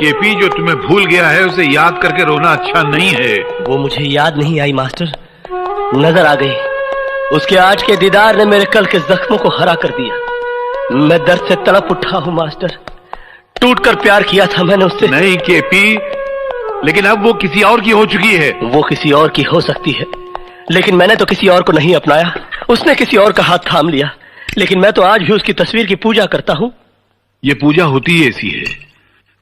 KP, जो तुम्हें भूल गया है उसे याद करके रोना अच्छा नहीं है। वो मुझे याद नहीं आई मास्टर, नजर आ गई। उसके आज के दीदार ने मेरे कल के जख्मों को हरा कर दिया। मैं दर्द से तड़प उठा हूँ मास्टर। टूटकर प्यार किया था मैंने उससे। नहीं केपी, लेकिन अब वो किसी और की हो चुकी है। वो किसी और की हो सकती है, लेकिन मैंने तो किसी और को नहीं अपनाया। उसने किसी और का हाथ थाम लिया, लेकिन मैं तो आज भी उसकी तस्वीर की पूजा करता हूँ। ये पूजा होती ही ऐसी है,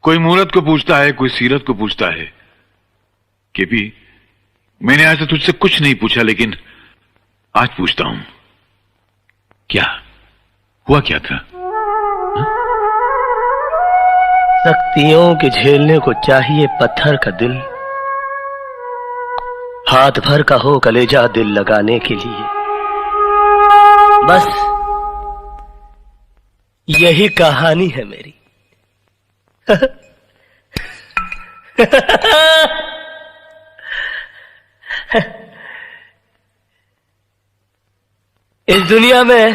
कोई मूरत को पूछता है, कोई सीरत को पूछता है। केपी, मैंने आज तुझसे कुछ नहीं पूछा, लेकिन आज पूछता हूं, क्या हुआ, क्या था? सख्तियों के झेलने को चाहिए पत्थर का दिल, हाथ भर का हो कलेजा दिल लगाने के लिए। बस यही कहानी है मेरी। इस दुनिया में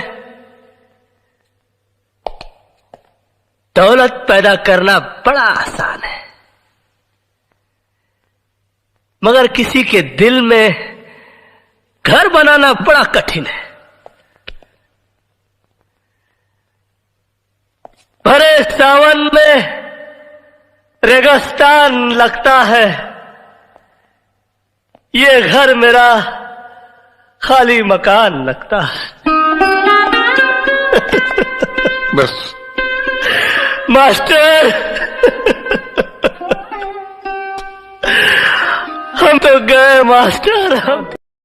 दौलत पैदा करना बड़ा आसान है, मगर किसी के दिल में घर बनाना बड़ा कठिन है। भरे सावन में रेगिस्तान लगता है, ये घर मेरा खाली मकान लगता है। बस मास्टर, हम तो गए मास्टर, हम